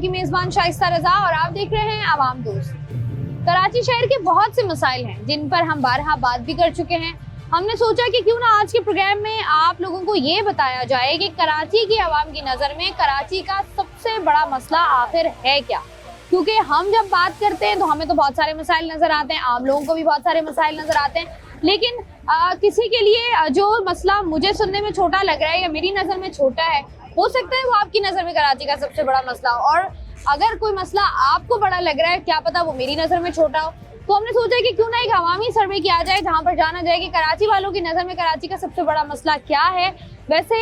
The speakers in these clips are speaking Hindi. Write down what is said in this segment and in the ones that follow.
की मेजबान शाइस्ता रजा और आप देख रहे हैं आवाम दोस्त। कराची शहर के बहुत से मसाइल हैं जिन पर हम बारहा बात भी कर चुके हैं। हमने सोचा कि क्यों ना आज के प्रोग्राम में आप लोगों को ये बताया जाए कि कराची की आवाम की नज़र में कराची का सबसे बड़ा मसला आखिर है क्या। क्योंकि हम जब बात करते हैं तो हमें तो बहुत सारे मसाइल नज़र आते हैं, आम लोगों को भी बहुत सारे मसाइल नज़र आते हैं, लेकिन किसी के लिए जो मसला मुझे सुनने में छोटा लग रहा है या मेरी नज़र में छोटा है, हो सकता है वो आपकी नज़र में कराची का सबसे बड़ा मसला हो। और अगर कोई मसला आपको बड़ा लग रहा है, क्या पता वो मेरी नज़र में छोटा हो। तो हमने सोचा कि क्यों ना एक अवामी सर्वे किया जाए जहां पर जाना जाए कि कराची वालों की नज़र में कराची का सबसे बड़ा मसला क्या है। वैसे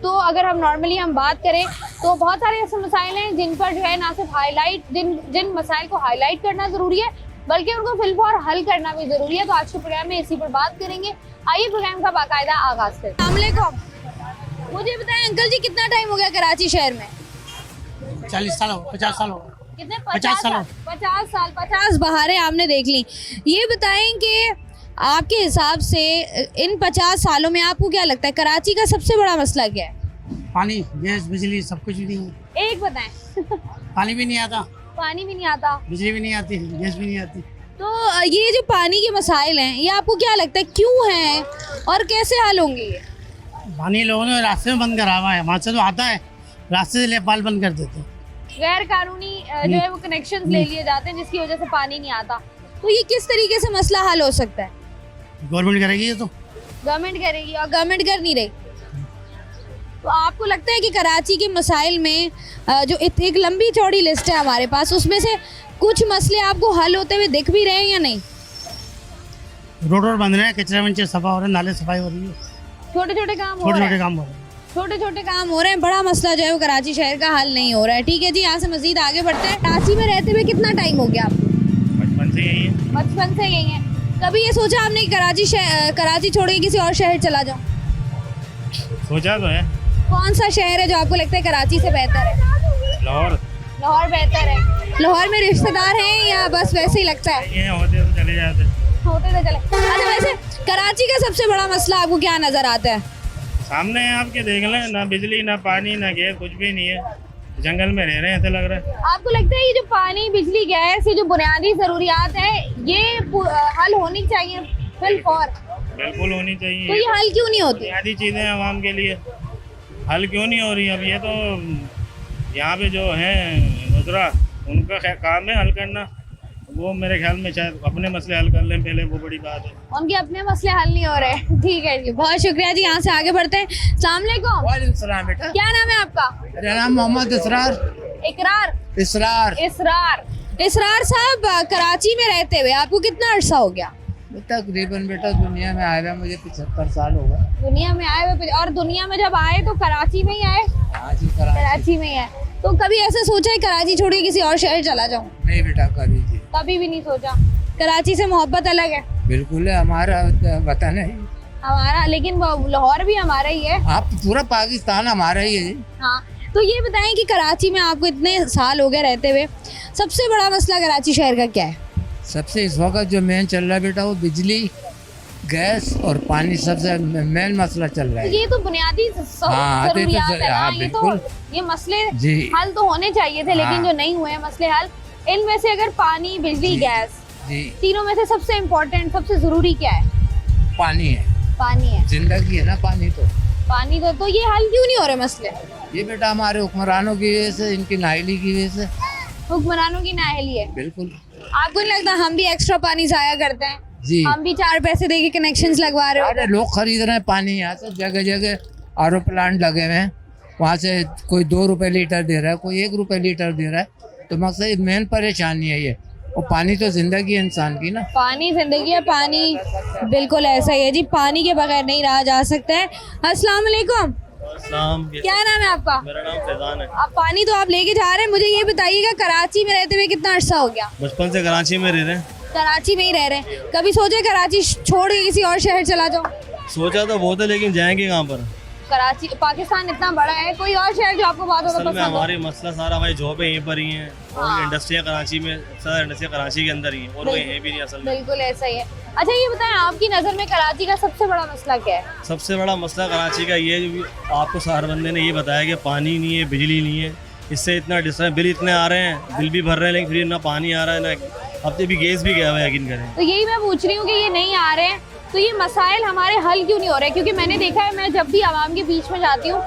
तो अगर हम नॉर्मली बात करें तो बहुत सारे ऐसे मसाइल हैं जिन पर जो है ना सिर्फ हाईलाइट जिन मसाइल को हाईलाइट करना ज़रूरी है बल्कि उनको फिलफौर हल करना भी ज़रूरी है। तो आज के प्रोग्राम में इसी पर बात करेंगे। आइए प्रोग्राम का बाकायदा आगाज़ करें। अस्सलाम वालेकुम, मुझे बताएं अंकल जी, कितना टाइम हो गया कराची शहर में? 40 साल हो, 50 साल हो। कितने? 50 साल। 50 साल, 50 बहारें आपने देख ली। ये बताएं कि आपके हिसाब से इन 50 सालों में आपको क्या लगता है कराची का सबसे बड़ा मसला क्या है? पानी, गैस, बिजली सब कुछ भी नहीं है। एक बताएं। पानी भी नहीं आता, पानी भी नहीं आता, बिजली भी नहीं आती, गैस भी नहीं आती। तो ये जो पानी के मसाइल हैं ये आपको क्या लगता है क्यों हैं और कैसे हल होंगे ये? पानी लोगों ने रास्ते में बंद करा हुआ है, वहाँ से तो आता है, रास्ते से लेपाल बंद कर देते हैं। गैर कानूनी जो है वो कनेक्शन ले लिए जाते हैं जिसकी वजह से पानी नहीं आता। तो ये किस तरीके से मसला हल हो सकता है? गवर्नमेंट करेगी ये तो। गवर्नमेंट करेगी और गवर्नमेंट कर नहीं रही। तो आपको लगता है कि कराची के मसाइल में जो एक लंबी चौड़ी लिस्ट है हमारे पास, उसमें से कुछ मसले आपको हल होते हुए दिख भी रहे हैं या नहीं? रोड बंद रहे हैं, कचरा मंचे सफा हो रहे हैं, नाले सफाई हो रही है, छोटे छोटे काम हो रहे हैं, बड़ा मसला जो है वो कराची शहर का हल नहीं हो रहा है। ठीक है जी, यहाँ से मजीद आगे बढ़ते हैं। कराची में रहते हुए कितना टाइम हो गया आपको? बचपन से यही है। बचपन से यही है। कभी ये सोचा आपने कि कराची छोड़ के किसी और शहर चला जाओ? सोचा तो है। कौन सा शहर है जो आपको लगता है कराची से बेहतर है? लाहौर। लाहौर बेहतर है। लाहौर में रिश्तेदार हैं या बस वैसे ही लगता है? ये होते तो चले जाते। अच्छा, वैसे कराची का सबसे बड़ा मसला आपको क्या नजर आता है? सामने आपके देख लें, ना बिजली ना पानी ना गैस, कुछ भी नहीं है। जंगल में रह रहे हैं ऐसा लग रहा है। आपको लगता है ये जो पानी बिजली गैस ये जो बुनियादी जरूरियात है ये हल होनी चाहिए फिलफौर? बिल्कुल होनी चाहिए। तो ये हल क्यों नहीं होती? बुनियादी चीज़ें आवाम के लिए हल क्यों नहीं हो रही? अब ये तो यहाँ पे जो है वज़रा उनका काम है हल करना। वो मेरे ख्याल में शायद अपने मसले हल कर लें पहले, वो बड़ी बात है। उनके अपने मसले हल नहीं हो रहे। ठीक है जी, बहुत शुक्रिया जी। यहाँ से आगे बढ़ते हैं। अस्सलाम वालेकुम। वालेकुम सलाम बेटा। क्या नाम है आपका? मेरा नाम मोहम्मद इसरार। इकरार? इसरार। इसरार साहब, कराची में रहते हुए आपको कितना अरसा हो गया? तकरीबन बेटा दुनिया में आए हुए मुझे 75 साल हो गए। दुनिया में आए हुए, और दुनिया में जब आए तो कराची में ही आए? हाँ जी, कराची में ही आए। तो कभी ऐसा सोचा है कराची छोड़ के किसी और शहर चला जाऊं? नहीं बेटा, कभी जी, कभी भी नहीं सोचा। कराची से मोहब्बत अलग है? बिल्कुल है, हमारा वतन है हमारा, लेकिन लाहौर भी हमारा ही है। आप पूरा पाकिस्तान हमारा ही है जी। हाँ, तो ये बताएं कि कराची में आपको इतने साल हो गए रहते हुए, सबसे बड़ा मसला कराची शहर का क्या है? सबसे इस वक्त जो मेन चल रहा है बेटा वो बिजली, गैस और पानी, सबसे मेन मसला चल रहा है। ये तो बुनियादी जरूरियात है ना, ये मसले हल तो होने चाहिए थे, लेकिन जो नहीं हुए मसले हल, इनमें से अगर पानी बिजली गैस तीनों में से सबसे इम्पोर्टेंट सबसे जरूरी क्या है? पानी है। पानी है, जिंदगी है ना। पानी तो ये हल क्यों नहीं हो रहे मसले? ये बेटा हमारे हुक्मरानों की वजह से, इनकी नाअहली की वजह से। हुक्मरानों की नाअहली है? बिल्कुल। आपको नहीं लगता हम भी एक्स्ट्रा पानी जाया करते हैं जी? हम भी 4 पैसे देके कनेक्शंस लगवा रहे हो। अरे लोग खरीद रहे हैं पानी, यहाँ से जगह जगह आरओ प्लांट लगे हुए हैं, वहाँ से कोई 2 रुपए लीटर दे रहा है, कोई 1 रुपए लीटर दे रहा है। तो मकसद मेन परेशानी है ये। और पानी तो जिंदगी है इंसान की ना। पानी जिंदगी है, पानी बिल्कुल ऐसा ही है जी, पानी के बगैर नहीं रहा जा सकता है। अस्सलाम वालेकुम। क्या नाम है आपका? मेरा नाम फैजान है। आप पानी तो आप लेके जा रहे हैं, मुझे ये बताइएगा कराची में रहते हुए कितना अर्सा हो गया? बचपन से कराची में रह रहे हैं। कराची में ही रह रहे हैं। कभी सोचे कराची छोड़ के किसी और शहर चला जाओ? सोचा तो बहुत है, लेकिन जाएंगे कहाँ पर? कराची, पाकिस्तान इतना बड़ा है, कोई और शहर जो आपको बहुत ज्यादा पसंद हो? हमारे मसला सारा हमारी जॉब यहीं पर ही है और इंडस्ट्रियाँ कराची में, सारा इंडस्ट्रियाँ कराची के अंदर ही है और कोई है भी नहीं असल में। बिल्कुल ऐसा ही है। अच्छा ये बताएं, आपकी नज़र में कराची का सबसे बड़ा मसला क्या है? सबसे बड़ा मसला कराची का ये, आपको शहर बंदे ने ये बताया कि पानी नहीं है, बिजली नहीं है, इससे इतना डिस्टर्ब, बिल इतने आ रहे हैं, बिल भी भर रहे हैं लेकिन फिर ना पानी आ रहा है ना, अब तो भी गैस भी गया हुआ है, यकीन करें। तो यही मैं पूछ रही हूँ कि ये नहीं आ रहे हैं तो ये मसाइल हमारे हल क्यों नहीं हो रहे? क्योंकि मैंने देखा है, मैं जब भी आवाम के बीच में जाती हूँ,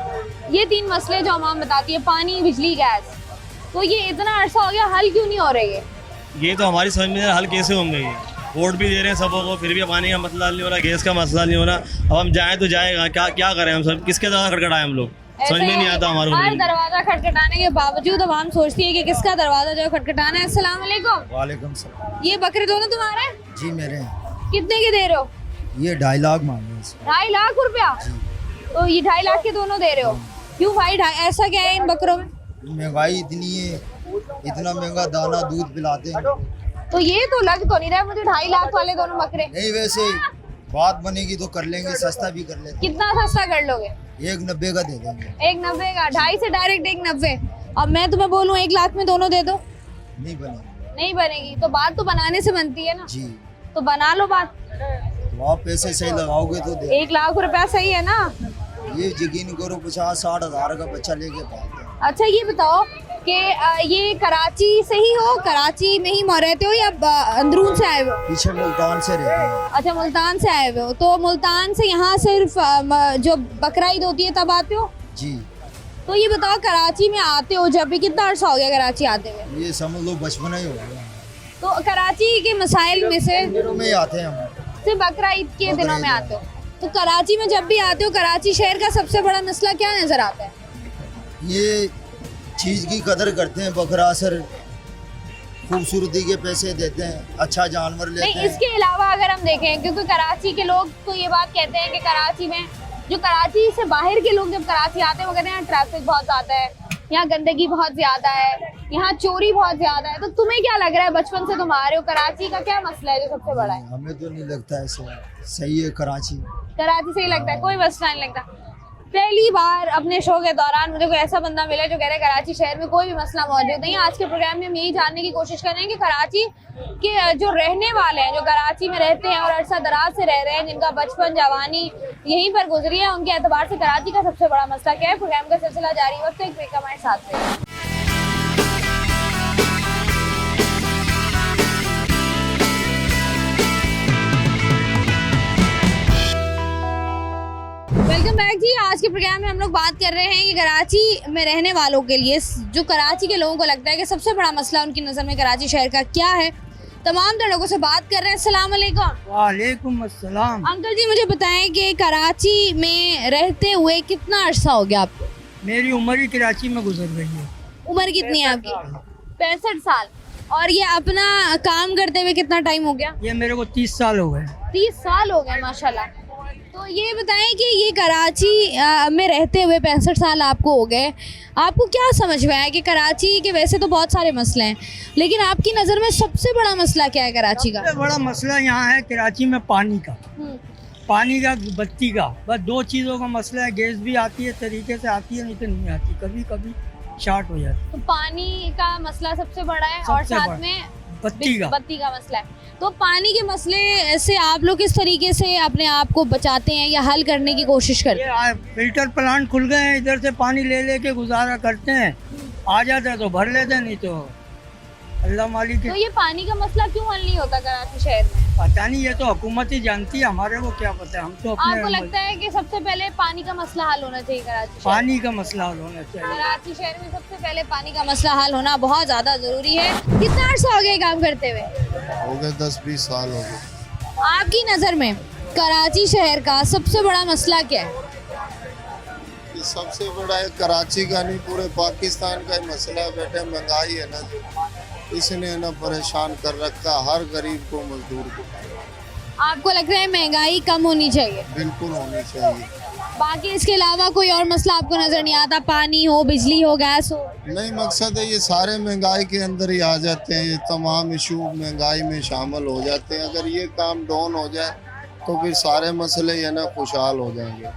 ये 3 मसले जो आवाम बताती है, पानी, बिजली, गैस, तो ये इतना अरसा हो गया, हल क्यों नहीं हो रहे? ये तो हमारी समझ में हल कैसे होंगे? ये वोट भी दे रहे हैं सबों को, फिर भी पानी का मसला नहीं हो रहा, गैस का मसला नहीं हो रहा। अब हम जाएँ तो जाएगा क्या, क्या करें हम सब, किसके दरवाजा खटखटाएं हम लोग, समझ में नहीं आता हमारे हर को। दरवाजा खटखटाने के बावजूद आवाम सोचती है कि किसका दरवाजा जो है खटखटाना है। अस्सलाम वालेकुम। वालेकुम सलाम। ये बकरे दोनों तुम्हारे हैं? जी मेरे हैं। कितने के दे रहे हो? ये 2.5 लाख मांग रहे हैं इसमें। 2.5 लाख रुपया? तो ये 2.5 लाख के दोनों दे रहे हो? क्यों भाई, ऐसा क्या है इन बकरों में? महंगाई इतनी है, इतना महंगा दाना दूध पिलाते हैं। तो ये तो लग तो नहीं रहा है मुझे 2.5 लाख वाले दोनों बकरे। नहीं, वैसे बात बनेगी तो कर लेंगे, सस्ता भी कर लेते कितना सस्ता कर लोगे? हैं। 1.90 का दे देंगे। 1.90 का? 2.5 से डायरेक्ट 1.90। अब मैं तुम्हें बोलूं 1 लाख में दोनों दे दो? नहीं बनेगी। नहीं बनेगी। तो बात तो बनाने से बनती है ना, जी, तो बना लो बात। तो आप पैसे सही लगाओगे तो दे। 1 लाख रुपया सही है ना? ये यकीन करो 50-60 हज़ार का बच्चा लेके पालते हैं। अच्छा ये बताओ कि ये कराची से ही हो, कराची में ही रहते हो या अंदरून से आए हो? पीछे मुल्तान से रहते हैं। अच्छा मुल्तान से आए हुए हो, तो मुल्तान से यहाँ सिर्फ जो बकरा ईद होती है तब आते हो? जी। तो ये बताओ कराची में आते हो जब भी, कितना अर्सा हो गया कराची आते हुए? ये समझ लो बचपन ही हो गया। तो कराची के मसाइल में से दिनों में ही आते हैं हम। सिर्फ बकरा ईद के बकरा दिनों ईद में में। आते हो? तो कराची में जब भी आते हो, कराची शहर का सबसे बड़ा मसला क्या नजर आता है? ये चीज़ की कदर करते हैं, बकरा सर खूबसूरती के पैसे देते हैं, अच्छा जानवर लेते नहीं, हैं। इसके अलावा अगर हम देखें, क्योंकि कराची के लोग तो ये बात कहते हैं कि कराची में जो कराची से बाहर के लोग जब कराची आते हैं वो कहते हैं यहाँ ट्रैफिक बहुत ज़्यादा है, यहाँ गंदगी बहुत ज़्यादा है, यहाँ चोरी बहुत ज़्यादा है। तो तुम्हें क्या लग रहा है, बचपन से तुम आ रहे हो, कराची का क्या मसला है जो सबसे बड़ा है? हमें तो नहीं लगता ऐसे। सही है कराची। कराची से ही लगता है, कोई मसला नहीं लगता। पहली बार अपने शो के दौरान मुझे कोई ऐसा बंदा मिला जो कह रहा है कराची शहर में कोई भी मसला मौजूद नहीं है। आज के प्रोग्राम में हम यही जानने की कोशिश कर रहे हैं कि कराची के जो रहने वाले हैं, जो कराची में रहते हैं और अरसा दराज से रह रहे हैं, जिनका बचपन जवानी यहीं पर गुजरी है, उनके एतबार से कराची का सबसे बड़ा मसला क्या है। प्रोग्राम का सिलसिला जारी, वक्त एक ब्रेक हमारे साथ रहे। वेलकम बैक जी। आज के प्रोग्राम में हम लोग बात कर रहे हैं कि कराची में रहने वालों के लिए, जो कराची के लोगों को लगता है कि सबसे बड़ा मसला उनकी नज़र में कराची शहर का क्या है, तमाम तरह लोगों से बात कर रहे हैं। अस्सलाम वालेकुम। वालेकुम अस्सलाम। अंकल जी मुझे बताएं कि कराची में रहते हुए कितना अरसा हो गया आपको? मेरी उम्र ही कराची में गुजर गई है। उम्र कितनी है आपकी? 65 साल। और ये अपना काम करते हुए कितना टाइम हो गया? ये मेरे को 30 साल हो गए। 30 साल हो गए, माशाल्लाह। तो ये बताएं कि ये कराची में रहते हुए 65 साल आपको हो गए, आपको क्या समझ में आया कि कराची के वैसे तो बहुत सारे मसले हैं, लेकिन आपकी नज़र में सबसे बड़ा मसला क्या है कराची का? सबसे बड़ा मसला यहाँ है कराची में पानी का, पानी का, बत्ती का। बस 2 चीज़ों का मसला है। गैस भी आती है तरीके से आती है, नहीं तो नहीं आती, कभी कभी शार्ट हो जाती है। तो पानी का मसला सबसे बड़ा है और सबसे साथ बड़ा। में बत्ती का मसला है। तो पानी के मसले से आप लोग किस तरीके से अपने आप को बचाते हैं या हल करने की कोशिश करते हैं? ये फिल्टर प्लांट खुल गए हैं, इधर से पानी ले लेके गुजारा करते हैं। आ जाता है तो भर लेते हैं, नहीं तो अल्लाह मालिक। तो ये पानी का मसला क्यों हल नहीं होता कराची शहर में? पता नहीं, ये तो हुकूमत ही जानती है, हमारे को क्या पता है। हम तो आपको अपने लगता है कि सबसे पहले पानी का मसला हल होना चाहिए कराची शहर? पानी का मसला हल होना चाहिए। कराची शहर में सबसे पहले पानी का मसला हल होना बहुत ज्यादा जरूरी है। कितना अर्सा हो गया काम करते हुए? हो गए 10-20 साल हो गए। आपकी नज़र में कराची शहर का सबसे बड़ा मसला क्या है? ये सबसे बड़ा है कराची का नहीं, पूरे पाकिस्तान का ही मसला है बेटे। महंगाई है ना, इसने ना परेशान कर रखा हर गरीब को, मजदूर को। आपको लग रहा है महंगाई कम होनी चाहिए? बिल्कुल होनी चाहिए। बाकी इसके अलावा कोई और मसला आपको नजर नहीं आता? पानी हो, बिजली हो, गैस हो? नहीं, मकसद है ये सारे महंगाई के अंदर ही आ जाते हैं। ये तमाम इशू महंगाई में शामिल हो जाते हैं। अगर ये काम डाउन हो जाए तो फिर सारे मसले ये ना खुशहाल हो जाएंगे।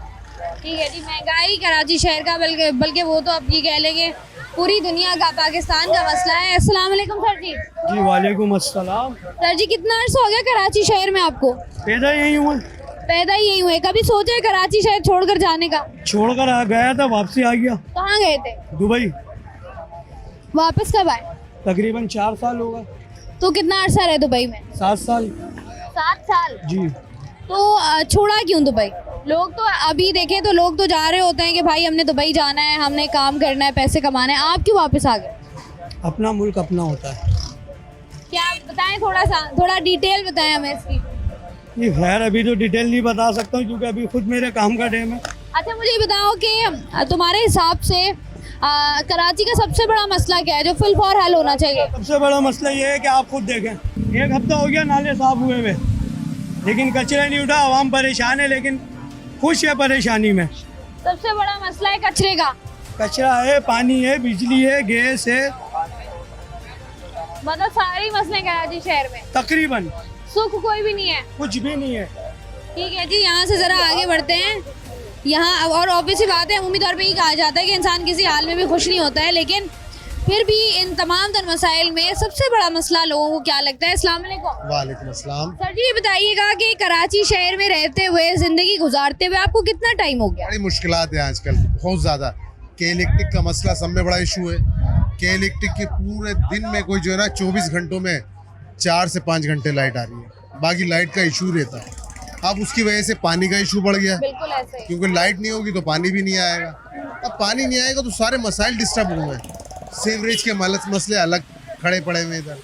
ठीक है जी। महंगाई कराची शहर का, बल्कि वो तो अब ये कह लेंगे पूरी दुनिया का, पाकिस्तान का मसला है। अस्सलाम वालेकुम सर जी। जी वालेकुम अस्सलाम। सर जी कितना अर्सा हो गया कराची शहर में आपको? पैदा यही हुआ, पैदा ही यही हुए। कभी सोचा है कराची शहर छोड़कर जाने का? छोड़कर आ गया था, वापसी आ गया। कहाँ गए थे? दुबई। वापस कब आए? तकरीबन 4 साल होगा। तो कितना अर्सा रहे दुबई में? 7 साल 7 साल। जी। तो छोड़ा क्यों दुबई? लोग तो अभी देखें तो लोग तो जा रहे होते हैं कि भाई हमने दुबई जाना है, हमने काम करना है, पैसे कमाने हैं। आप क्यों वापस आ गए? अपना मुल्क अपना होता है। क्या बताएं, थोड़ा डिटेल बताएं हमें इसकी। ये खैर अभी तो डिटेल नहीं बता सकता हूँ क्योंकि अभी खुद मेरे काम का टाइम है। अच्छा मुझे ये बताओ कि तुम्हारे हिसाब से कराची का सबसे बड़ा मसला क्या है जो फिल फॉर हल होना चाहिए? सबसे बड़ा मसला ये है कि आप खुद देखें, 1 हफ्ता हो गया नाले साफ हुए हुए, लेकिन कचरा नहीं उठा। आवाम परेशान है लेकिन खुश है परेशानी में। सबसे बड़ा मसला है कचरे का। कचरा है, पानी है, बिजली है, गैस है, मतलब सारे मसले कराची शहर में। तकरीबन सुख कोई भी नहीं है। कुछ भी नहीं है। ठीक है जी, यहाँ से ज़रा आगे बढ़ते हैं। यहाँ और ऑब्वियस ही बात है, उम्मीद तौर पे ही कहा जाता है कि इंसान किसी हाल में भी खुश नहीं होता है, लेकिन फिर भी इन तमाम तर मसाइल में सबसे बड़ा मसला लोगों को क्या लगता है? अस्सलाम वालेकुम। वालेकुम अस्सलाम। सर जी ये बताइएगा कि कराची शहर में रहते हुए, ज़िंदगी गुजारते हुए आपको कितना टाइम हो गया? बड़ी मुश्किलात है आजकल, बहुत ज़्यादा। के इलेक्ट्रिक का मसला सब में बड़ा इशू है। के इलेक्ट्रिक के पूरे दिन में कोई जो है ना 24 घंटों में 4 से 5 घंटे लाइट आ रही है, बाकी लाइट का इशू रहता है। अब उसकी वजह से पानी का इशू बढ़ गया, बिल्कुल ऐसे ही। क्योंकि लाइट नहीं होगी तो पानी भी नहीं आएगा। अब पानी नहीं आएगा तो सारे मसाइल डिस्टर्ब हुए हैं। सीवरेज के मसले अलग खड़े पड़े हुए इधर,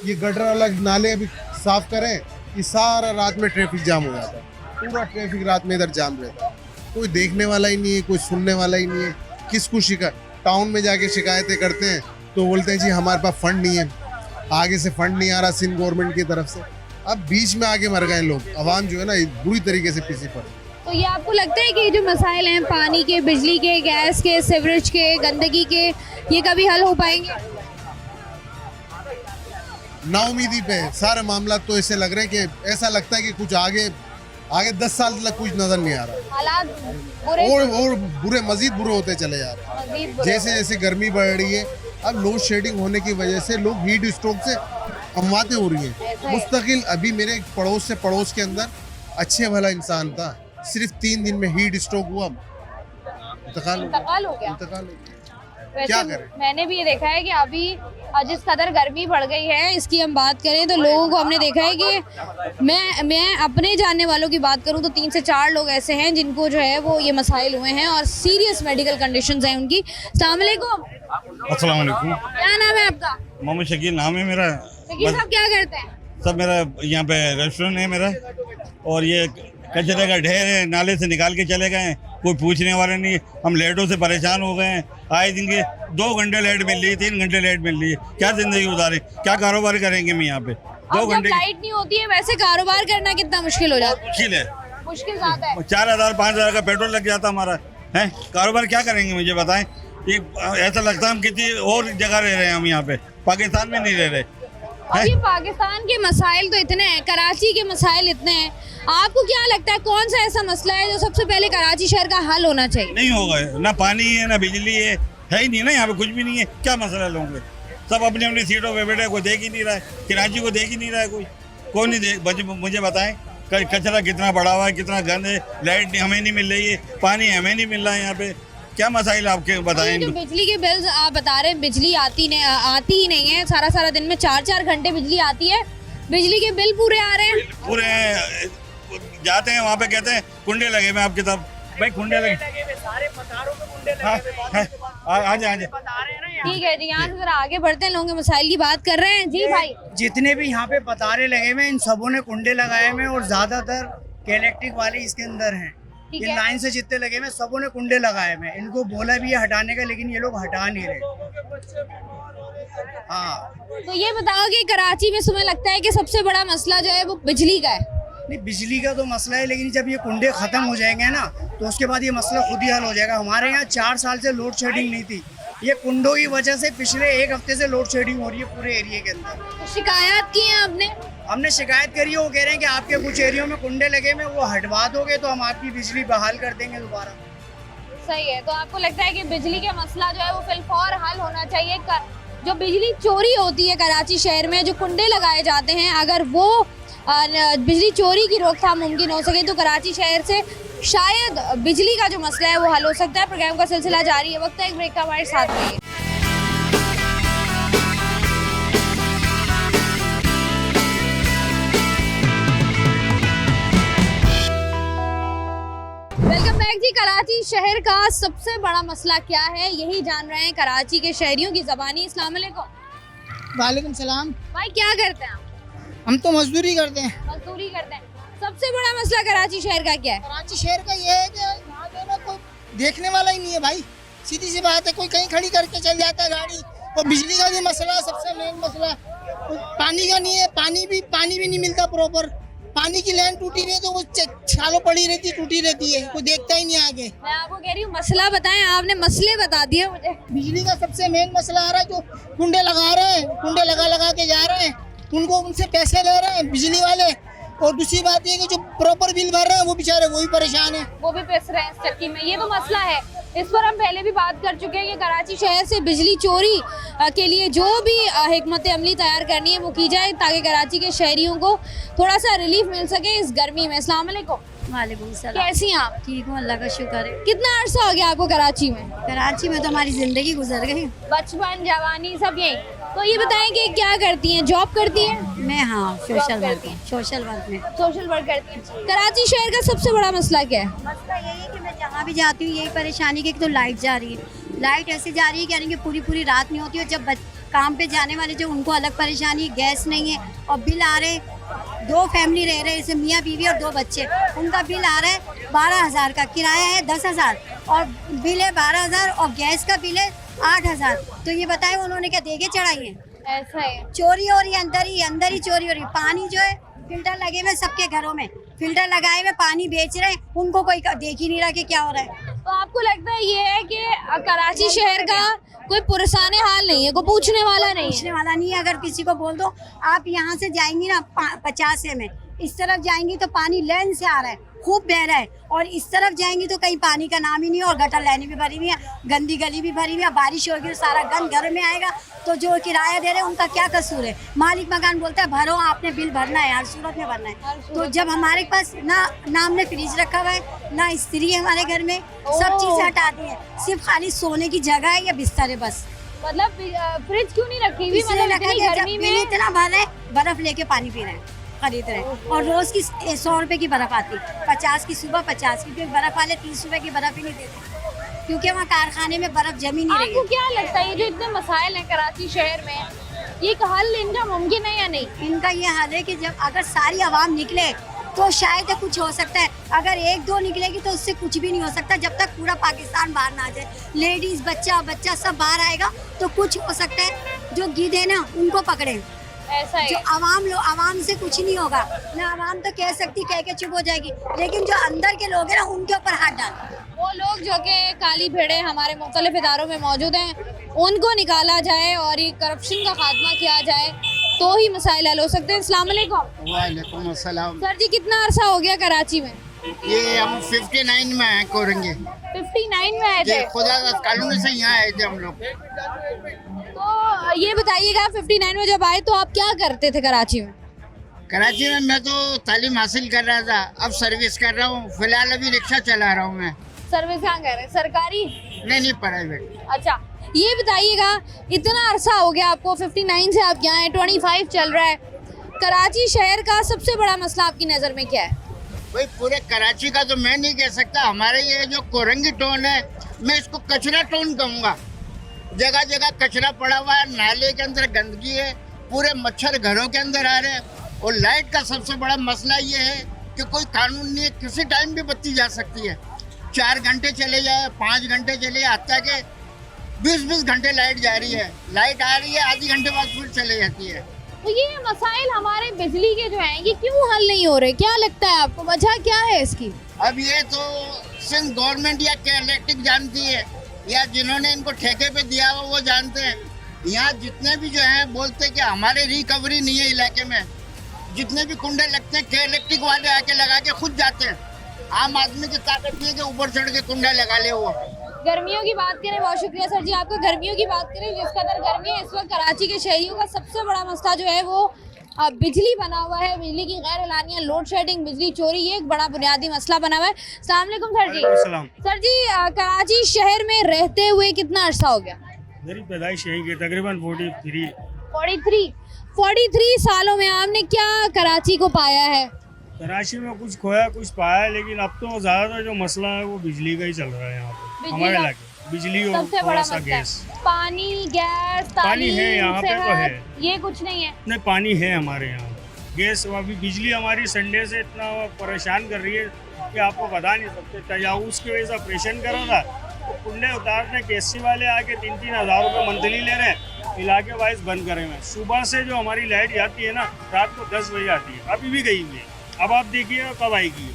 ये गटर अलग, नाले अभी साफ करें, ये सारा रात में ट्रैफिक जाम हो जाता है। पूरा ट्रैफिक रात में इधर जाम रहता है, कोई देखने वाला ही नहीं है, कोई सुनने वाला ही नहीं है। किसको शिकायत, टाउन में जाके शिकायतें करते हैं तो बोलते हैं जी हमारे पास फंड नहीं है, आगे से फंड नहीं आ रहा सिंध गवर्नमेंट की तरफ से। अब बीच में आगे मर गए लोग, आवाम जो है ना बुरी तरीके से पिसी पड़ी। तो ये आपको लगता है कि ये जो मसाइल हैं पानी के, बिजली के, गैस के, सीवरेज के, गंदगी के, ये कभी हल हो पाएंगे? नाउमीदी पे सारे मामला तो ऐसे लग रहे हैं कि ऐसा लगता है कि कुछ आगे 10 साल तक कुछ नजर नहीं आ रहा, हालात बुरे और बुरे मजीद बुरे होते चले जा रहे हैं। मजीद बुरे। जैसे जैसे गर्मी बढ़ रही है, अब लोड शेडिंग होने की वजह से लोग हीट स्ट्रोक से अमवातें हो रही ऐसा हैं है। मुस्तकिल। अभी मेरे पड़ोस के अंदर अच्छे भला इंसान था, सिर्फ 3 दिन में हीट स्ट्रोक हुआ, इंतकाल हो गया। क्या वैसे करें? मैंने भी ये देखा है कि अभी जिस कदर गर्मी बढ़ गई है, इसकी हम बात करें तो लोगों को हमने देखा है कि मैं अपने जानने वालों की बात करूं तो 3 से 4 लोग ऐसे हैं जिनको जो है वो ये मसाइल हुए हैं और सीरियस मेडिकल कंडीशंस हैं उनकी। अस्सलाम वालेकुम। अस्सलाम वालेकुम। क्या नाम है आपका? मोहम्मद शकील नाम है मेरा। शकील साहब क्या करते हैं? सब मेरा यहाँ पे रेस्टोरेंट है मेरा, और ये कचरे का ढेर है, नाले से निकाल के चले गए, कोई पूछने वाला नहीं। हम लेटों से परेशान हो गए हैं, आए दिन के 2 घंटे लेट मिल रही है, 3 घंटे लेट मिल रही है। क्या जिंदगी गुजारें, क्या कारोबार करेंगे हम यहाँ पे? 2 अब जब घंटे लाइट नहीं होती है वैसे कारोबार करना कितना मुश्किल हो जाता है? मुश्किल है, मुश्किल ज्यादा है। 4,000-5,000 का पेट्रोल लग जाता हमारा है। कारोबार क्या करेंगे मुझे बताएं? ये ऐसा लगता है हम किसी और जगह रह रहे हैं, हम यहाँ पे पाकिस्तान में नहीं रह रहे। अभी पाकिस्तान के मसाइल तो इतने हैं, कराची के मसाइल इतने हैं, आपको क्या लगता है कौन सा ऐसा मसला है जो सबसे पहले कराची शहर का हल होना चाहिए? नहीं होगा, ना पानी है ना बिजली है ही नहीं ना, यहाँ पे कुछ भी नहीं है। क्या मसला लोगों के? सब अपनी अपनी सीटों पे बैठे, कोई देख ही नहीं रहा है, कराची को देख ही नहीं रहा है कोई नहीं देख। मुझे बताएं कचरा कितना बढ़ा हुआ है, कितना गंद है, लाइट हमें नहीं मिल रही है, पानी हमें नहीं मिल रहा है। यहाँ पे क्या मसाइल आपके बताएं? जो बिजली के बिल्स आप बता रहे हैं, बिजली आती ही नहीं है, सारा दिन में 4-4 घंटे बिजली आती है, बिजली के बिल पूरे आ रहे हैं। पूरे जाते हैं वहाँ पे कहते हैं कुंडे लगे हुए आपके, तब भाई कुंडे लगे सारे पतारों में कुंडे आजा ठीक है जी, यहाँ से जरा आगे बढ़ते हैं, लोगों के मसाइल की बात कर रहे हैं। जी भाई, जितने भी यहाँ पे पतारे लगे हुए हैं इन सबों ने कुंडे लगाए हुए हैं और ज्यादातर के इलेक्ट्रिक वाले इसके अंदर हैं। ठीक ये है। लाइन से जितने लगे हुए हैं सबों ने कुंडे लगाए हुए हैं। इनको बोला भी है हटाने का, लेकिन ये लोग हटा नहीं रहे। हाँ, तो ये बताओ कि कराची में तुम्हें लगता है कि सबसे बड़ा मसला जो है वो बिजली का है? नहीं बिजली का तो मसला है, लेकिन जब ये कुंडे खत्म हो जाएंगे ना तो उसके बाद ये मसला खुद ही हल हो जाएगा। हमारे यहाँ 4 साल से लोड शेडिंग नहीं थी, ये कुंडों की वजह से पिछले 1 हफ्ते से लोड शेडिंग हो रही है पूरे एरिया के अंदर। तो शिकायत की है आपने? हमने शिकायत करी है, वो कह रहे हैं कि आपके कुछ एरियो में कुंडे लगे हुए, वो हटवा दोगे तो हम आपकी बिजली बहाल कर देंगे दोबारा। सही है, तो आपको लगता है कि बिजली का मसला जो है वो फिलफौर हल होना चाहिए? जो बिजली चोरी होती है कराची शहर में, जो कुंडे लगाए जाते हैं, अगर वो बिजली चोरी की रोकथाम मुमकिन हो सके तो कराची शहर से शायद बिजली का जो मसला है वो हल हो सकता है। प्रोग्राम का सिलसिला जारी है, वक्त है एक ब्रेक का, हमारे साथ रहिए। शहर का सबसे बड़ा मसला क्या है, यही जान रहे हैं कराची के शहरियों की ज़बानी। अस्सलाम वालेकुम। वालेकुम सलाम। भाई क्या करते हैं आप? हम तो मजदूरी करते हैं। मजदूरी करते हैं। सबसे बड़ा मसला कराची शहर का क्या है? कराची शहर का ये है कि यहाँ पे ना कोई देखने वाला ही नहीं है भाई, सीधी सी बात है। कोई कहीं खड़ी करके चल जाता है गाड़ी। और बिजली का भी मसला है, सबसे मेन मसला। पानी का नहीं है, पानी भी नहीं मिलता प्रॉपर। पानी की लाइन टूटी हुई है तो वो सालों पड़ी रहती, टूटी रहती है, कोई देखता ही नहीं आगे। मैं आपको कह रही हूँ मसला बताएं, आपने मसले बता दिए मुझे। बिजली का सबसे मेन मसला आ रहा है, जो कुंडे लगा रहे हैं, कुंडे लगा के जा रहे हैं, उनको उनसे पैसे ले रहे हैं बिजली वाले। और दूसरी बात ये कि जो प्रॉपर बिल भर रहे हैं वो बेचारे वही परेशान है, वो भी पिस रहे हैं इस चक्की में। ये तो मसला है, इस पर हम पहले भी बात कर चुके हैं कि कराची शहर से बिजली चोरी के लिए जो भी हिकमत अमली तैयार करनी है वो की जाए, ताकि कराची के शहरियों को थोड़ा सा रिलीफ मिल सके इस गर्मी में। अस्सलाम वालेकुम। वालेकुम सलाम। कैसी हैं आप? ठीक हूँ, अल्लाह का शुक्र है। कितना अरसा हो गया आपको कराची में? कराची में तो हमारी ज़िंदगी गुजर गई। बचपन जवानी सब यही। तो ये बताएं कि क्या करती हैं, जॉब करती हैं? मैं हाँ सोशल वर्क करती हैं। सोशल वर्क में। सोशल वर्क करती हैं। कराची शहर का सबसे बड़ा मसला क्या है? मसला यही है कि मैं जहाँ भी जाती हूँ यही परेशानी की, तो लाइट जा रही है। लाइट ऐसे जा रही है यानी कि पूरी रात नहीं होती है। जब काम पे जाने वाले जो उनको अलग परेशानी, गैस नहीं है और बिल आ रहे। 2 फैमिली रह रहे हैं, जैसे मियाँ बीवी और 2 बच्चे, उनका बिल आ रहा है 12,000 का, किराया है 10,000 और बिल है 12,000 और गैस का बिल है 8,000। तो ये बताएं उन्होंने क्या देके चढ़ाई है? ऐसा है, चोरी हो रही है, अंदर ही चोरी हो रही है। पानी जो है फिल्टर लगे हुए सबके घरों में, फिल्टर लगाए हुए पानी बेच रहे हैं, उनको कोई देख ही नहीं रहा कि क्या हो रहा है। तो आपको लगता है ये है कि कराची शहर का कोई पुरसाने हाल नहीं है, कोई पूछने वाला नहीं पूछने है? वाला नहीं है। अगर किसी को बोल दो आप यहाँ से जाएंगी ना 50 में, इस तरफ जाएंगी तो पानी लेन से आ रहा है, खूब बह रहा है, और इस तरफ जाएंगी तो कहीं पानी का नाम ही नहीं है। और गटर लाइनें भी भरी हुई है, गंदी गली भी भरी हुई है। बारिश होगी तो सारा गंद घर में आएगा। तो जो किराया दे रहे हैं उनका क्या कसूर है? मालिक मकान बोलता है भरो, आपने बिल भरना है, हर सूरत में भरना है। तो जब हमारे पास ना हमने फ्रिज रखा हुआ है, ना स्त्री है हमारे घर में, सब चीज़ें हटा दी है, सिर्फ खाली सोने की जगह है या बिस्तर है बस। मतलब फ्रिज क्यों नहीं रखी हुई? इसलिए मतलब रखा इतनी गया, जब गर्मी बिल में इतना भर है, बर्फ लेके पानी पी रहे हैं, खरीद रहे हैं। और रोज की 100 रुपए की बर्फ आती, 50 की सुबह, 50 की। क्योंकि बर्फ वाले 30 रुपए की बर्फ ही नहीं देते, क्योंकि वहाँ कारखाने में बर्फ जमी नहीं रही आपको है। क्या लगता है ये जो इतने मसाइल हैं कराची शहर में, ये एक हल इनका मुमकिन है या नहीं? इनका ये हाल है कि जब अगर सारी आवाम निकले तो शायद कुछ हो सकता है। अगर 1-2 निकलेगी तो उससे कुछ भी नहीं हो सकता। जब तक पूरा पाकिस्तान बाहर ना आ जाए, लेडीज बच्चा सब बाहर आएगा तो कुछ हो सकता है। जो गिद्धे ना उनको पकड़े, ऐसा है। जो आवाम से कुछ नहीं होगा ना। आवाम तो कह सकती, कह के चुप हो जाएगी, लेकिन जो अंदर के लोग हैं ना उनके ऊपर हाथ डाल। वो लोग जो कि काली भेड़े हमारे मुख्तलिफ इदारों में मौजूद हैं, उनको निकाला जाए और ये करप्शन का खात्मा किया जाए तो ही मसाइल हल हो सकते हैं। अस्सलाम वालेकुम। वालेकुम अस्सलाम। सर जी, कितना अरसा हो गया कराची में? ये हम 59 में आए कोरंगे। 59 में आए थे? खुदा कॉलोनी से यहाँ आए थे हम लोग। तो ये बताइएगा 59 में जब आए तो आप क्या करते थे कराची में? कराची में मैं तो तालीम हासिल कर रहा था, अब सर्विस कर रहा हूँ। फिलहाल अभी रिक्शा चला रहा हूँ मैं। सर्विस कहाँ कर रहे हैं? सरकारी? नहीं प्राइवेट। अच्छा, ये बताइएगा इतना अरसा हो गया आपको, 59 से आप यहाँ हैं, 25 चल रहा है। कराची शहर का सबसे बड़ा मसला आपकी नज़र में क्या है? भाई पूरे कराची का तो मैं नहीं कह सकता। हमारे ये जो कोरंगी टाउन है, मैं इसको कचरा टाउन कहूँगा। जगह जगह कचरा पड़ा हुआ है, नाले के अंदर गंदगी है, पूरे मच्छर घरों के अंदर आ रहे हैं। और लाइट का सबसे बड़ा मसला ये है कि कोई कानून नहीं है, किसी टाइम भी बत्ती जा सकती है। 4 घंटे चले जाए, 5 घंटे चले जाए, हत्या के 20-20 घंटे लाइट जा रही है। लाइट आ रही है, आधी घंटे बाद फिर चले जाती है। तो ये मसाइल हमारे बिजली के जो हैं ये क्यों हल नहीं हो रहे? क्या लगता है आपको, वजह क्या है इसकी? अब ये तो सिंध गवर्नमेंट या क्या इलेक्ट्रिक जानती है, या जिन्होंने इनको ठेके पे दिया हुआ वो जानते हैं। यहाँ जितने भी जो हैं बोलते हैं कि हमारे रिकवरी नहीं है इलाके में। जितने भी कुंडे लगते हैं, के इलेक्ट्रिक वाले आके लगा के खुद जाते हैं। आम आदमी की ताकत नहीं है कि ऊपर चढ़ के कुंडा लगा ले। वो गर्मियों की बात करें, बहुत शुक्रिया सर जी आपका। गर्मियों की बात करें, जिस कदर गर्मी है इस वक्त कराची के शहरियों का सबसे बड़ा मसला जो है वो बिजली बना हुआ है। बिजली की गैर एलानिया लोड शेडिंग, बिजली चोरी, ये एक बड़ा बुनियादी मसला बना हुआ है। अस्सलाम वालेकुम सर जी। सर जी, कराची शहर में रहते हुए कितना अरसा हो गया? मेरी पैदाइश यही की, तकरीबन 43 43 सालों में आपने क्या कराची को पाया है? कराची में कुछ खोया कुछ पाया, लेकिन अब तो ज्यादातर जो मसला है वो बिजली का ही चल रहा है यहाँ पे बिजली हमारे का इलाके। बिजली और सबसे थोड़ा बड़ा सा मसला है। गैस। पानी, गैस, पानी है तालीम, यहाँ पे तो सेहत, है। ये कुछ नहीं है। नहीं, पानी है हमारे यहाँ। गैस अभी बिजली हमारी संडे से इतना परेशान कर रही है कि आपको बता नहीं सकते। तजावुज़ की वजह से ऑपरेशन करा था तो कुंडे उतारने केसी वाले आके 3-3 हज़ार रुपये मंथली ले रहे हैं, इलाके वाइज बंद करे हुए। सुबह से जो हमारी लाइट जाती है ना, रात को 10 बजे आती है, अभी भी गई हुई है। अब आप देखिए कब आएगी।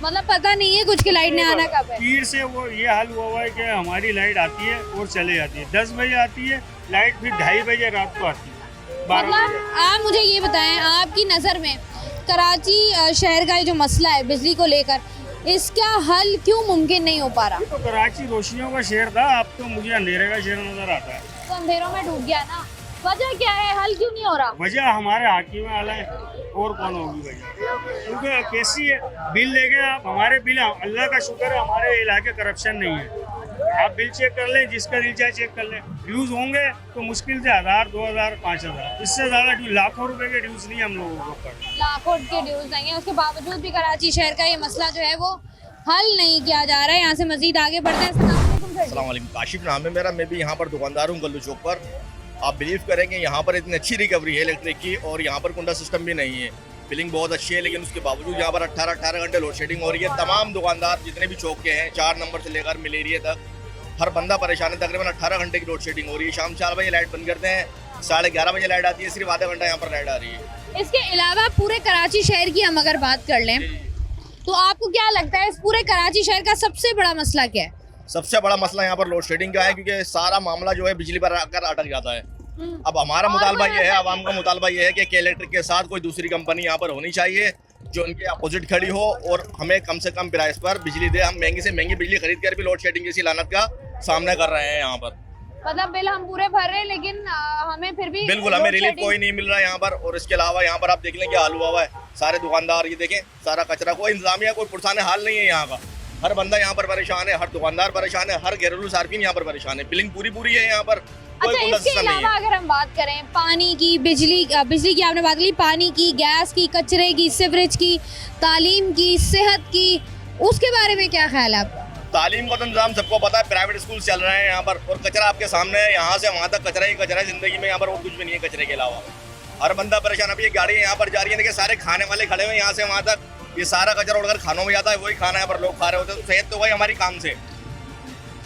मतलब पता नहीं है कुछ की लाइट ने आना कब है। पीर से वो ये हाल हुआ है कि हमारी लाइट आती है और चले जाती है। 10 बजे आती है लाइट, फिर 2:30 बजे रात को आती है, 12 मतलब बजे। आप मुझे ये बताएं, आपकी नज़र में कराची शहर का ये जो मसला है बिजली को लेकर, इसका हल क्यों मुमकिन नहीं हो पा रहा? तो कराची रोशनियों का शहर था, अब तो मुझे अंधेरे का शहर नजर आता है। तो अंधेरों में डूब गया ना, वजह क्या है, हल क्यों नहीं हो रहा? वजह हमारे हाकिम आला है, और कौन होगी वजह? क्योंकि कैसी है, बिल ले गए आप, हमारे बिल, अल्लाह का शुक्र है हमारे इलाके करप्शन नहीं है। आप बिल चेक कर लें, जिसका दिल चाहे चेक कर लें। ड्यूज होंगे तो मुश्किल से 1000, 2000, 5000, इससे ज़्यादा ड्यूज, लाखों रुपए के ड्यूज नहीं हम लोगों को ऊपर। लाखों के ड्यूज नहीं है, उसके बावजूद भी कराची शहर का ये मसला जो है वो हल नहीं किया जा रहा है। यहाँ से मजीद आगे बढ़ते हैं। अस्सलाम वालेकुम, काशिफ नाम है मेरा, मैं भी यहाँ पर दुकानदार हूँ गल्लू चौक पर। आप बिलीव करेंगे यहाँ पर इतनी अच्छी रिकवरी है इलेक्ट्रिक की, और यहाँ पर कुंडा सिस्टम भी नहीं है। बिलिंग बहुत अच्छी है, लेकिन उसके बावजूद यहाँ पर 18 घंटे लोड शेडिंग हो रही है। तमाम दुकानदार जितने भी चौक के हैं, 4 नंबर से लेकर मिल एरिया तक, हर बंदा परेशान है। तकरीबन 18 घंटे की लोड शेडिंग हो रही है। शाम 4 बजे लाइट बंद करते हैं, 11:30 बजे लाइट आती है, सिर्फ आधा घंटा यहाँ पर लाइट आ रही है। इसके अलावा पूरे कराची शहर की हम अगर बात कर लें तो आपको क्या लगता है इस पूरे कराची शहर का सबसे बड़ा मसला क्या है? सबसे बड़ा मसला यहाँ पर लोड शेडिंग का है, क्योंकि सारा मामला जो है बिजली पर आकर अटक जाता है। अब हमारा मुतालबा ये है, आवाम का मुतालबा ये है कि इलेक्ट्रिक के साथ कोई दूसरी कंपनी यहाँ पर होनी चाहिए जो उनके अपोजिट खड़ी हो और हमें कम से कम प्राइस पर बिजली दे। हम महंगी से महंगी बिजली खरीद कर भी लोड शेडिंग जैसी लानत का सामना कर रहे हैं यहाँ पर। मतलब बिल हम पूरे भर रहे हैं, लेकिन हमें फिर भी बिल्कुल हमें रिलीफ कोई नहीं मिल रहा है यहाँ पर। और इसके अलावा यहाँ पर आप देख लें क्या हाल हुआ है। सारे दुकानदार ये देखें, सारा कचरा, कोई इंतजामिया, कोई पुरसाने हाल नहीं है यहाँ का। हर बंदा यहाँ पर परेशान है, हर दुकानदार परेशान है, हर घरेलू सार्फिन यहाँ पर परेशान है। बिलिंग पूरी है यहाँ पर, कोई अच्छा, कुंडा इसके सिस्टम नहीं अलावा है। अगर हम बात करें पानी की, बिजली की आपने बात की, पानी की, गैस की, कचरे की, सीवरेज की, तालीम की, सेहत की, उसके बारे में क्या ख्याल है आपका? तालीम का तो इंतजाम सबको पता है, प्राइवेट स्कूल चल रहे हैं यहाँ पर, और कचरा आपके सामने है। यहाँ से वहाँ तक कचरा ही कचरा है जिंदगी में, यहाँ पर और कुछ भी नहीं है कचरे के अलावा। हर बंदा परेशान। अभी ये गाड़ी यहाँ पर जा रही है, देखिए सारे खाने वाले खड़े हुए यहाँ से वहाँ तक, ये सारा कचरा उड़कर खानों में जाता है, वही खाना यहाँ पर लोग खा रहे होते हैं। तो सेहत तो वही हमारी काम से,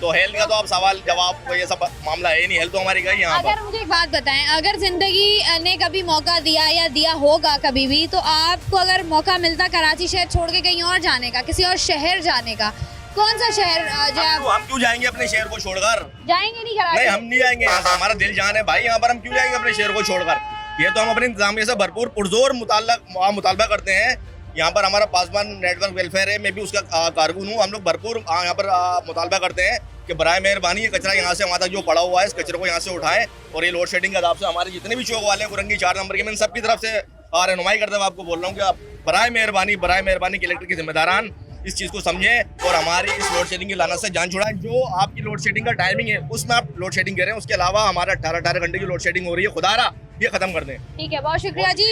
तो हेल्थ का तो आप सवाल जवाब ये सब मामला है नहीं, हेल्थ तो हमारी गई यहाँ अगर पर। मुझे एक बात बताएं, अगर जिंदगी ने कभी मौका दिया या दिया होगा कभी भी, तो आपको अगर मौका मिलता कराची शहर छोड़ के कहीं और जाने का, किसी और शहर जाने का, कौन सा शहर जो हम क्यों जाएंगे अपने शहर को छोड़कर? जाएंगे? नहीं कराची? नहीं, हम नहीं जाएंगे यहाँ से, हमारा दिल जान है भाई यहाँ पर। हम क्यों जाएंगे अपने शहर को छोड़कर? ये तो हम अपने इंतजामिया से भरपूर पुरजोर मुतालबा करते हैं। यहाँ पर हमारा पासवान नेटवर्क वेलफेयर है, मैं भी उसका कारकुन हूँ। हम लोग भरपूर यहाँ पर मुतालबा करते हैं कि बराए मेहरबानी ये कचरा यहाँ से वहाँ तक जो पड़ा हुआ है, इस कचरे को यहाँ से उठाएं। और ये लोड शेडिंग के हिसाब से हमारे जितने भी चौक वाले हैं, कुरंगी 4 नंबर के, मैं सबकी तरफ से रहनुमाई करते हुए आपको बोल रहा हूँ कि आप बराए मेहरबानी के इलेक्ट्रिक के जिम्मेदारान इस चीज़ को समझें और हमारी इस लोड शेडिंग की लानत से जान छुड़ाएं। जो आपकी लोड शेडिंग का टाइमिंग है उसमें आप लोड शेडिंग करें, उसके अलावा हमारा 18 घंटे की लोड शेडिंग हो रही है, खुदारा ये खत्म कर दें। ठीक है, बहुत शुक्रिया जी।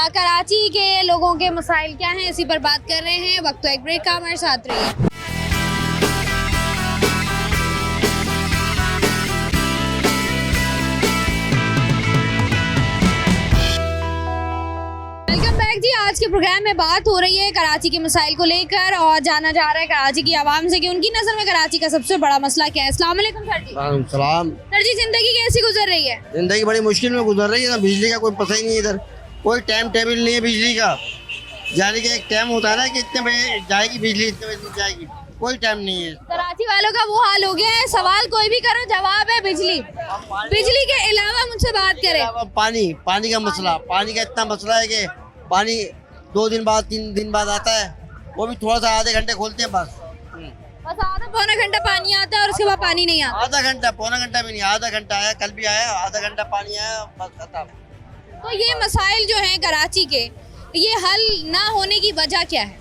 कराची के लोगों के मसाइल क्या हैं, इसी पर बात कर रहे हैं। वक्त तो एक ब्रेक का, हमारे साथ रहिए। वेलकम बैक जी। आज के प्रोग्राम में बात हो रही है कराची के मसाइल को लेकर, और जाना जा रहा है कराची की आवाम से कि उनकी नज़र में कराची का सबसे बड़ा मसला क्या है। अस्सलाम वालेकुम सर जी। सलाम। सर जी, जिंदगी कैसी गुजर रही है? जिंदगी बड़ी मुश्किल में गुजर रही है ना, बिजली का कोई पता ही नहीं है। इधर कोई टाइम टेबल नहीं है बिजली का। जाने का एक टाइम होता है ना कि इतने बजे जाएगी बिजली, इतने बजे जाएगी, कोई टाइम नहीं है। कराची वालों का वो हाल हो गया है, सवाल कोई भी करो जवाब है बिजली। बिजली के अलावा मुझसे बात करें, पानी का मसला, पानी का इतना मसला है कि पानी 2 दिन बाद 3 दिन बाद आता है, वो भी थोड़ा सा आधे घंटे खोलते हैं बस आधा पौना घंटा पानी आता है और उसके बाद पानी नहीं आता। आधा घंटा, पौना घंटा भी नहीं, आधा घंटा आया, कल भी आया, आधा घंटा पानी आया, बस खत्म। तो ये मसाइल जो हैं कराची के, ये हल ना होने की वजह क्या है?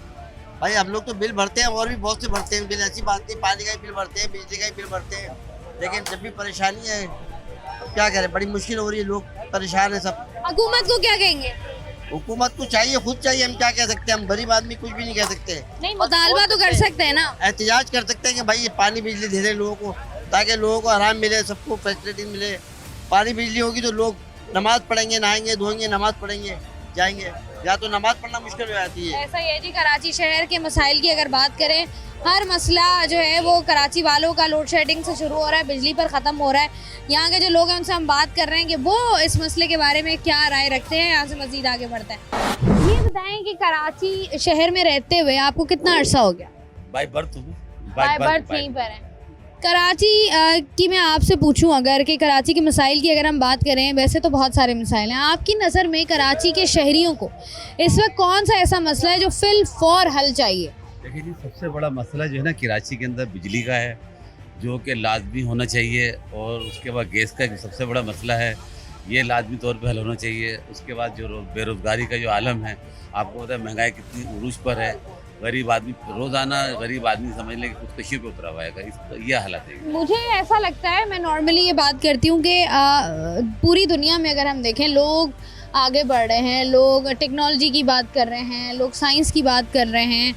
भाई हम लोग तो बिल भरते हैं, और भी बहुत से भरते हैं बिल, ऐसी बात नहीं, पानी का ही बिल भरते हैं, बिजली का ही बिल भरते हैं, लेकिन जब भी परेशानी है, अब क्या करें, बड़ी मुश्किल हो रही है, लोग परेशान है सब। हुकूमत को क्या कहेंगे? हुकूमत को चाहिए, खुद चाहिए, हम क्या कह सकते हैं, हम गरीब आदमी कुछ भी नहीं कह सकते। नहीं, मुतालबा तो कर सकते हैं ना, एहतिजाज कर सकते हैं कि भाई ये पानी बिजली दे दे लोगों को, ताकि लोगों को आराम मिले, सबको फैसिलिटी मिले। पानी बिजली होगी तो लोग नमाज पढ़ेंगे, नहाएंगे धोएंगे, नमाज पढ़ेंगे, जाएंगे, या तो नमाज पढ़ना मुश्किल हो जाती है। ऐसा ही है जी। कराची शहर के मसाइल की अगर बात करें, हर मसला जो है वो कराची वालों का लोड शेडिंग से शुरू हो रहा है, बिजली पर ख़त्म हो रहा है। यहाँ के जो लोग हैं उनसे हम बात कर रहे हैं कि वो इस मसले के बारे में क्या राय रखते हैं। यहाँ से मज़ीद आगे बढ़ते हैं। ये बताएं कि कराची शहर में रहते हुए आपको कितना अरसा हो गया? बाय बर्थ यहीं पर है। कराची की मैं आपसे पूछूं अगर कि कराची के मसाइल की अगर हम बात करें, वैसे तो बहुत सारे मसाइल हैं, आपकी नज़र में कराची के शहरियों को इस वक्त कौन सा ऐसा मसला है जो फिल फौर हल चाहिए? देखिए जी, सबसे बड़ा मसला जो है ना कराची के अंदर बिजली का है, जो कि लाजमी होना चाहिए। और उसके बाद गैस का सबसे बड़ा मसला है, ये लाजमी तौर पे हल होना चाहिए। उसके बाद जो बेरोज़गारी का जो आलम है, आपको पता है महंगाई कितनी उरूज पर है, गरीब आदमी रोज़ाना गरीब आदमी समझ लें कि खुदकशी पे उतरा हुआ है। ये हालत है। मुझे ऐसा लगता है, मैं नॉर्मली ये बात करती हूँ कि पूरी दुनिया में अगर हम देखें, लोग आगे बढ़ रहे हैं, लोग टेक्नोलॉजी की बात कर रहे हैं, लोग साइंस की बात कर रहे हैं,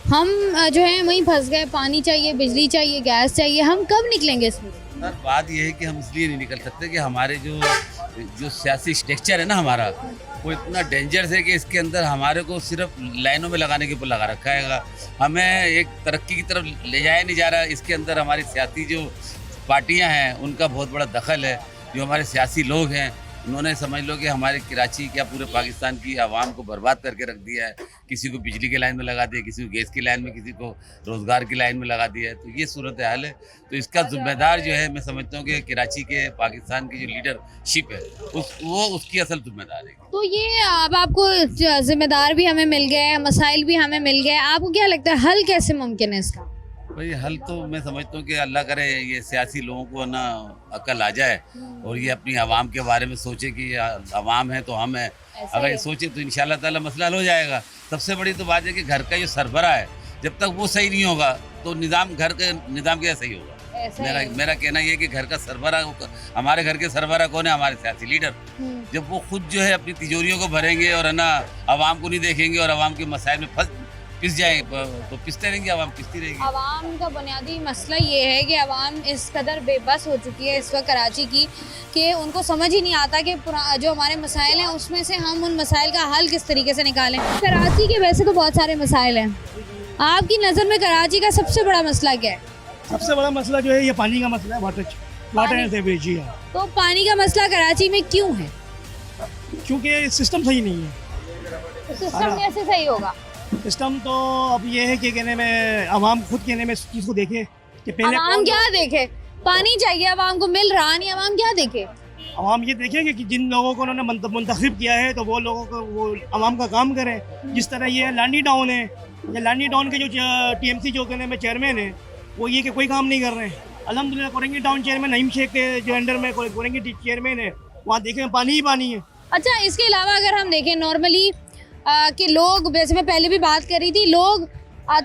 हम जो है वहीं फंस गए। पानी चाहिए, बिजली चाहिए, गैस चाहिए, हम कब निकलेंगे इसमें? सर बात यह है कि हम इसलिए नहीं निकल सकते कि हमारे जो सियासी स्ट्रक्चर है ना हमारा, वो इतना डेंजरस है कि इसके अंदर हमारे को सिर्फ लाइनों में लगाने के ऊपर लगा रखा है। हमें एक तरक्की की तरफ ले जाया नहीं जा रहा। इसके अंदर हमारी सियासी जो पार्टियां हैं उनका बहुत बड़ा दखल है। जो हमारे सियासी लोग हैं उन्होंने समझ लो कि हमारे कराची क्या पूरे पाकिस्तान की आवाम को बर्बाद करके रख दिया है। किसी को बिजली की लाइन में लगा दिया, किसी को गैस की लाइन में, किसी को रोज़गार की लाइन में लगा दिया है। तो ये सूरत हाल है। तो इसका जिम्मेदार जो है, मैं समझता हूँ कि कराची के पाकिस्तान की जो लीडरशिप है वो उसकी असल जिम्मेदार है। तो ये अब आपको जिम्मेदार भी हमें मिल गए, मसाइल भी हमें मिल गए, आपको क्या लगता है हल कैसे मुमकिन है इसका? भाई हल तो मैं समझता हूँ कि अल्लाह करे ये सियासी लोगों को ना अकल आ जाए और ये अपनी आवाम के बारे में सोचे कि आवाम है तो हम हैं। अगर ये सोचे तो इंशाल्लाह ताला मसला हल हो जाएगा। सबसे बड़ी तो बात है कि घर का जो सरबराह है, जब तक वो सही नहीं होगा तो घर का निज़ाम क्या सही होगा। मेरा कहना ये है कि घर का सरबराह, हमारे घर के सरबराह कौन है? हमारे सियासी लीडर। जब वो खुद जो है अपनी तिजोरियों को भरेंगे और है ना आवाम को नहीं देखेंगे और आवाम के मसाइल में पिस जाए तो पिसते रहेंगे, आवाम पिसती रहेगी। आवाम का बुनियादी मसला ये है कि आवाम इस कदर बेबस हो चुकी है इस वक्त कराची की कि उनको समझ ही नहीं आता कि जो हमारे मसाइल हैं उसमें से हम उन मसाइल का हल किस तरीके से निकालें। कराची के वैसे तो बहुत सारे मसाइल हैं, आपकी नज़र में कराची का सबसे बड़ा मसला क्या है? सबसे बड़ा मसला जो है ये पानी का मसला है, वाटर एंड सीवरेज है। तो पानी का मसला कराची में क्यों है? क्योंकि सिस्टम सही नहीं है। सिस्टम कैसे सही होगा? सिस्टम तो अब ये है कि कहने में आवाम खुद कहने में इस चीज़ को देखे कि पहले आवाम क्या देखे? पानी चाहिए, आवाम को मिल रहा नहीं, आवाम क्या देखे? आवाम ये देखेंगे कि जिन लोगों को उन्होंने मुंतखब किया है तो वो लोगों को वो आवाम का काम करें। जिस तरह ये लांडी टाउन है, ये लांडी टाउन के जो TMC जो कहने में चेयरमैन है, वो ये कि कोई काम नहीं कर रहे हैं। अल्हम्दुलिल्लाह कोरंगी टाउन चेयरमैन नईम शेख के जो अंडर में कोरंगी चेयरमैन है, वहाँ देखें पानी ही पानी है। अच्छा, इसके अलावा अगर हम देखें नॉर्मली कि लोग, वैसे मैं पहले भी बात कर रही थी, लोग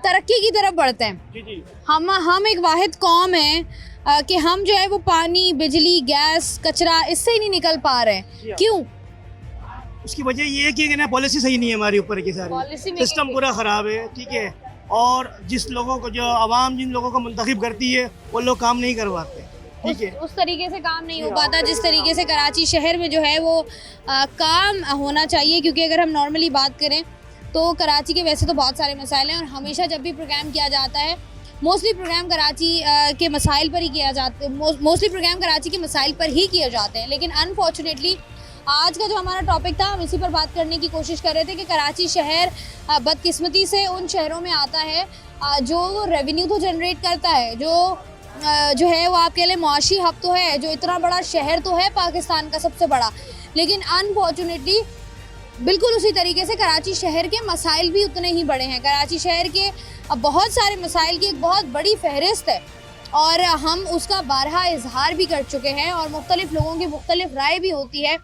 तरक्की की तरफ बढ़ते हैं। जी जी। हम एक वाहिद कौम है कि हम जो है वो पानी, बिजली, गैस, कचरा इससे ही नहीं निकल पा रहे हैं। क्यों? उसकी वजह ये है कि ना पॉलिसी सही नहीं है हमारे ऊपर की सारी, सिस्टम पूरा ख़राब है। ठीक है। और जिस लोगों को, जो आवाम जिन लोगों को मुंतखब करती है, वो लोग काम नहीं करवाते। ठीक है। उस तरीके से काम नहीं हो पाता जिस तरीके से कराची शहर में जो है वो काम होना चाहिए। क्योंकि अगर हम नॉर्मली बात करें तो कराची के वैसे तो बहुत सारे मसाइल हैं और हमेशा जब भी प्रोग्राम किया जाता है, मोस्टली प्रोग्राम कराची के मसाइल पर ही किया जाता है, मोस्टली प्रोग्राम कराची के मसाइल पर ही किए जाते हैं। लेकिन अनफॉर्चुनेटली आज का जो हमारा टॉपिक था, हम इसी पर बात करने की कोशिश कर रहे थे कि कराची शहर बदकिस्मती से उन शहरों में आता है जो रेवेन्यू तो जनरेट करता है, जो है वो आपके लिए मुआशी हब तो है, जो इतना बड़ा शहर तो है पाकिस्तान का सबसे बड़ा, लेकिन अनफॉर्चुनेटली बिल्कुल उसी तरीके से कराची शहर के मसाइल भी उतने ही बड़े हैं। कराची शहर के बहुत सारे मसाइल की एक बहुत बड़ी फहरिस्त है और हम उसका बारहा इजहार भी कर चुके हैं और मुख्तलिफ लोगों की मुख्तलिफ राय भी होती है।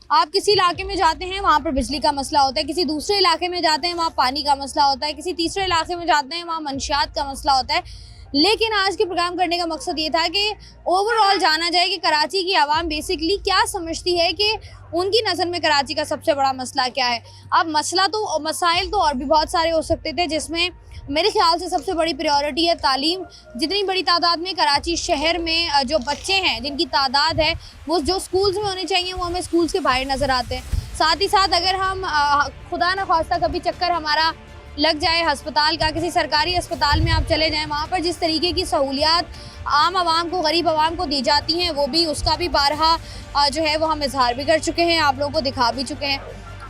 आप किसी इलाके में जाते हैं, वहाँ पर बिजली का मसला होता है, किसी दूसरे इलाके में जाते हैं, वहाँ पानी का मसला होता है, किसी तीसरे इलाके में जाते हैं, वहाँ मंशियात का मसला होता है। लेकिन आज के प्रोग्राम करने का मकसद ये था कि ओवरऑल जाना जाए कि कराची की आवाम बेसिकली क्या समझती है, कि उनकी नज़र में कराची का सबसे बड़ा मसला क्या है। अब मसाइल तो और भी बहुत सारे हो सकते थे, जिसमें मेरे ख्याल से सबसे बड़ी प्रायोरिटी है तालीम। जितनी बड़ी तादाद में कराची शहर में जो बच्चे हैं जिनकी तादाद है वो जो स्कूल्स में होने चाहिए वो हमें स्कूल्स के बाहर नज़र आते हैं। साथ ही साथ अगर हम खुदा न खास्ता कभी चक्कर हमारा लग जाए अस्पताल का, किसी सरकारी अस्पताल में आप चले जाएं, वहाँ पर जिस तरीके की सहूलियात आम आवाम को, गरीब आवाम को दी जाती हैं, वो भी उसका भी बारहा जो है वो हम इजहार भी कर चुके हैं, आप लोगों को दिखा भी चुके हैं।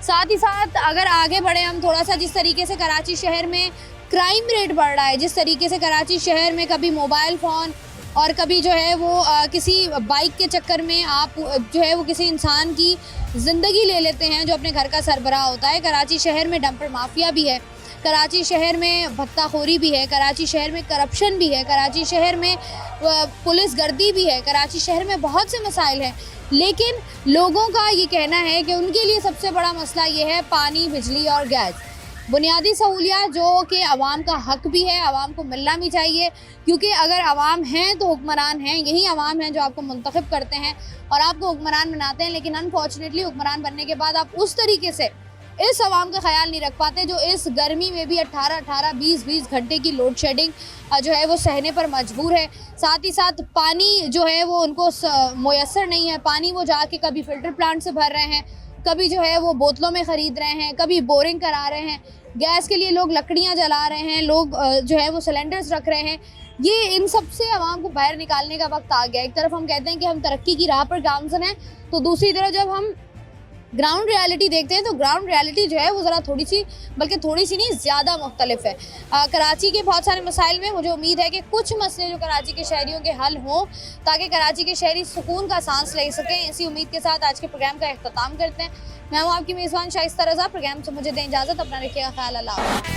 साथ ही साथ अगर आगे बढ़े हम थोड़ा सा, जिस तरीके से कराची शहर में क्राइम रेट बढ़ रहा है, जिस तरीके से कराची शहर में कभी मोबाइल फ़ोन और कभी जो है वो किसी बाइक के चक्कर में आप जो है वो किसी इंसान की ज़िंदगी ले लेते हैं जो अपने घर का सरबराह होता है। कराची शहर में डंपर माफिया भी है, कराची शहर में भत्ताखोरी भी है, कराची शहर में करप्शन भी है, कराची शहर में पुलिस गर्दी भी है, कराची शहर में बहुत से मसाइल हैं। लेकिन लोगों का ये कहना है कि उनके लिए सबसे बड़ा मसला ये है पानी, बिजली और गैस, बुनियादी सहूलियात जो कि आवाम का हक भी है, आवाम को मिलना भी चाहिए। क्योंकि अगर आवाम हैं तो हुक्मरान हैं, यही आवाम हैं जो आपको मुंतखब करते हैं और आपको हुक्मरान बनाते हैं। लेकिन अनफॉर्चुनेटली हुक्मरान बनने के बाद आप उस तरीके से इस आवाम का ख्याल नहीं रख पाते जो इस गर्मी में भी 18-18, 20-20 घंटे की लोड शेडिंग जो है वो सहने पर मजबूर है। साथ ही साथ पानी जो है वो उनको मुयस्सर नहीं है। पानी वो जाके कभी फ़िल्टर प्लांट से भर रहे हैं, कभी जो है वो बोतलों में ख़रीद रहे हैं, कभी बोरिंग करा रहे हैं, गैस के लिए लोग लकड़ियाँ जला रहे हैं, लोग जो है वो सिलेंडर्स रख रहे हैं। ये इन सब से आवाम को बाहर निकालने का वक्त आ गया। एक तरफ हम कहते हैं कि हम तरक्की की राह पर गामज़न हैं, तो दूसरी तरफ जब हम ग्राउंड रियलिटी देखते हैं तो ग्राउंड रियलिटी जो है वो ज़रा थोड़ी सी, बल्कि थोड़ी सी नहीं, ज़्यादा मुख्तलिफ है। कराची के बहुत सारे मसाइल में मुझे उम्मीद है कि कुछ मसले जो कराची के शहरियों के हल हों ताकि कराची के शहरी सुकून का सांस ले सकें। इसी उम्मीद के साथ आज के प्रोग्राम का इख्तिताम करते हैं। मैं हूँ आपकी मेज़बान शाइस्ता रज़ा। प्रोग्राम से मुझे दें इजाज़त, अपना रखिएगा ख्याल। अल्लाह।